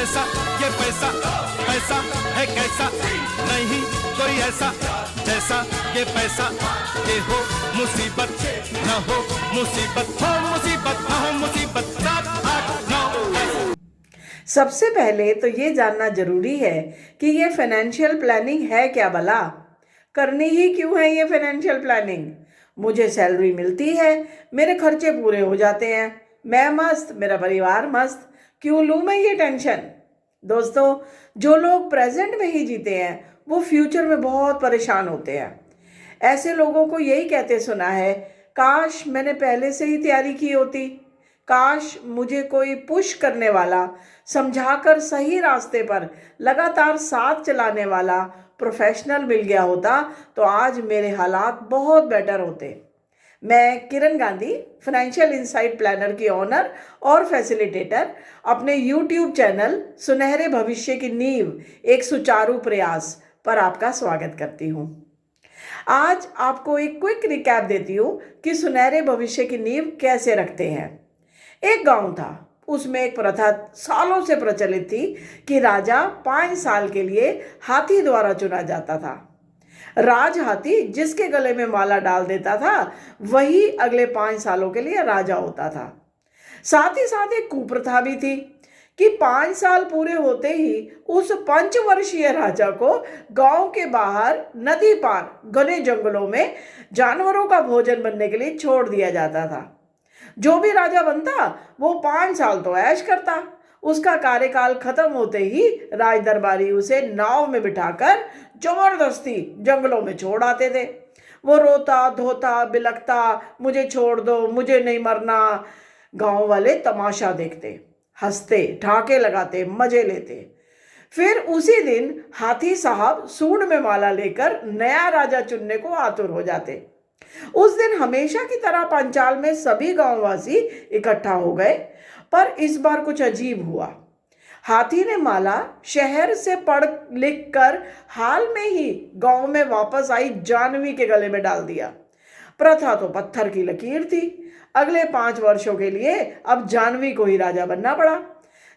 पैसा ये पैसा, पैसा है कैसा, नहीं कोई ऐसा जैसा ये पैसा। ये हो मुसीबत न हो मुसीबत, हो मुसीबत न हो मुसीबत, 7 8 9। सबसे पहले तो ये जानना जरूरी है कि ये फाइनेंशियल प्लानिंग है क्या भला, करनी ही क्यों है ये फाइनेंशियल प्लानिंग। मुझे सैलरी मिलती है, मेरे खर्चे पूरे हो जाते हैं, मैं मस्त, मेरा परिवार मस्त, क्यों लूँ मैं ये टेंशन। दोस्तों, जो लोग प्रेजेंट में ही जीते हैं वो फ्यूचर में बहुत परेशान होते हैं। ऐसे लोगों को यही कहते सुना है, काश मैंने पहले से ही तैयारी की होती, काश मुझे कोई पुश करने वाला, समझाकर सही रास्ते पर लगातार साथ चलाने वाला प्रोफेशनल मिल गया होता तो आज मेरे हालात बहुत बेटर होते। मैं किरण गांधी, फाइनेंशियल इनसाइट प्लानर की ओनर और फैसिलिटेटर, अपने यूट्यूब चैनल सुनहरे भविष्य की नींव एक सुचारू प्रयास पर आपका स्वागत करती हूँ। आज आपको एक क्विक रिकैप देती हूँ कि सुनहरे भविष्य की नींव कैसे रखते हैं। एक गांव था, उसमें एक प्रथा सालों से प्रचलित थी कि राजा 5 साल के लिए हाथी द्वारा चुना जाता था। राज हाथी जिसके गले में माला डाल देता था वही अगले 5 सालों के लिए राजा होता था। साथ ही साथ एक कुप्रथा भी थी कि 5 साल पूरे होते ही उस 5 वर्षीय राजा को गांव के बाहर नदी पार घने जंगलों में जानवरों का भोजन बनने के लिए छोड़ दिया जाता था। जो भी राजा बनता वो 5 साल तो ऐश करता, उसका कार्यकाल खत्म होते ही राज दरबारी उसे नाव में बिठाकर जबरदस्ती जंगलों में छोड़ आते थे। वो रोता धोता बिलखता, मुझे छोड़ दो, मुझे नहीं मरना। गांव वाले तमाशा देखते, हंसते, ठहाके लगाते, मजे लेते। फिर उसी दिन हाथी साहब सूंड में माला लेकर नया राजा चुनने को आतुर हो जाते। उस दिन हमेशा की तरह पंचाल में सभी गांववासी इकट्ठा हो गए, पर इस बार कुछ अजीब हुआ। हाथी ने माला शहर से पढ़ लिख कर हाल में ही गांव में वापस आई जानवी के गले में डाल दिया। प्रथा तो पत्थर की लकीर थी। अगले 5 वर्षों के लिए अब जानवी को ही राजा बनना पड़ा।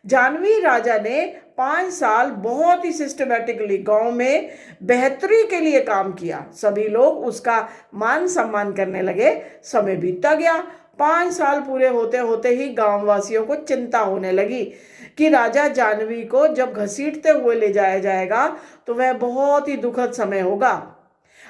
जानवी राजा ने 5 साल बहुत ही सिस्टमेटिकली गांव में बेहतरी के लिए काम किया। सभी लोग उसका मान सम्मान करने लगे। समय बीतता गया। 5 साल पूरे होते होते ही गांव वासियों को चिंता होने लगी कि राजा जानवी को जब घसीटते हुए ले जाया जाएगा तो वह बहुत ही दुखद समय होगा।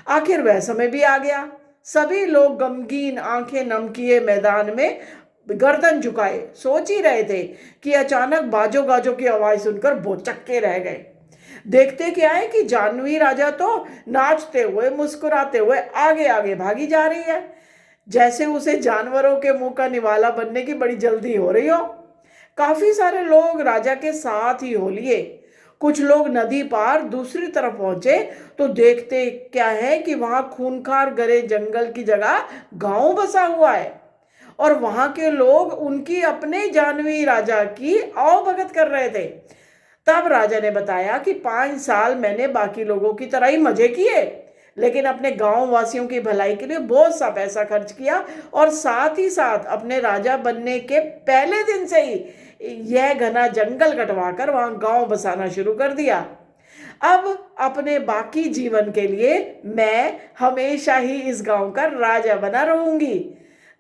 आखिर वह समय भी आ गया। सभी लोग गमगीन आंखें नम किए मैदान में गर्दन झुकाए सोच ही रहे थे कि अचानक बाजो गाजों की आवाज सुनकर भौचक्के रह गए। देखते क्या है कि जानवी राजा तो नाचते हुए मुस्कुराते हुए आगे आगे भागी जा रही है, जैसे उसे जानवरों के मुंह का निवाला बनने की बड़ी जल्दी हो रही हो। काफी सारे लोग राजा के साथ ही हो लिए। कुछ लोग नदी पार दूसरी तरफ पहुंचे तो देखते क्या है कि वहां खूंखार गरे जंगल की जगह गांव बसा हुआ है और वहां के लोग उनकी अपने जानवी राजा की आओ भगत कर रहे थे। तब राजा ने बताया कि 5 साल मैंने बाकी लोगों की तरह ही मजे किए, लेकिन अपने गांव वासियों की भलाई के लिए बहुत सा पैसा खर्च किया और साथ ही साथ अपने राजा बनने के पहले दिन से ही यह घना जंगल कटवाकर वहां गांव बसाना शुरू कर दिया। अब अपने बाकी जीवन के लिए मैं हमेशा ही इस गांव का राजा बना रहूंगी।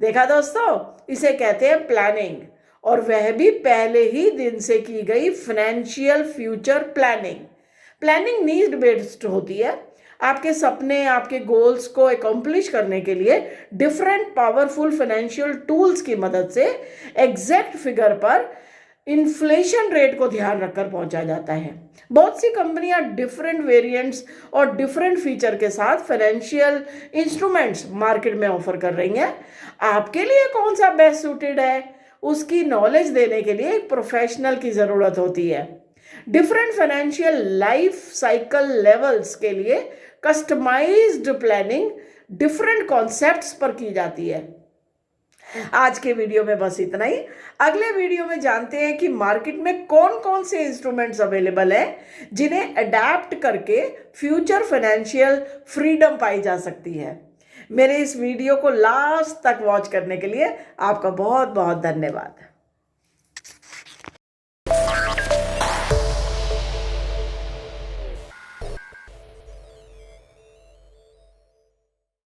देखा दोस्तों, इसे कहते हैं प्लानिंग, और वह भी पहले ही दिन से की गई financial future planning. Planning need based होती है। आपके सपने, आपके गोल्स को अकम्प्लिश करने के लिए डिफरेंट पावरफुल फाइनेंशियल टूल्स की मदद से एग्जैक्ट फिगर पर इन्फ्लेशन रेट को ध्यान रखकर पहुंचा जाता है। बहुत सी कंपनियां डिफरेंट वेरिएंट्स और डिफरेंट फीचर के साथ फाइनेंशियल इंस्ट्रूमेंट्स मार्केट में ऑफर कर रही हैं। आपके लिए कौन सा बेस्ट सूटेड है, उसकी नॉलेज देने के लिए एक प्रोफेशनल की ज़रूरत होती है। Different financial life cycle levels के लिए कस्टमाइज्ड प्लानिंग डिफरेंट कॉन्सेप्ट्स पर की जाती है। आज के वीडियो में बस इतना ही। अगले वीडियो में जानते हैं कि मार्केट में कौन कौन से इंस्ट्रूमेंट्स अवेलेबल हैं जिन्हें अडेप्ट करके फ्यूचर फाइनेंशियल फ्रीडम पाई जा सकती है। मेरे इस वीडियो को लास्ट तक वॉच करने के लिए आपका बहुत बहुत धन्यवाद।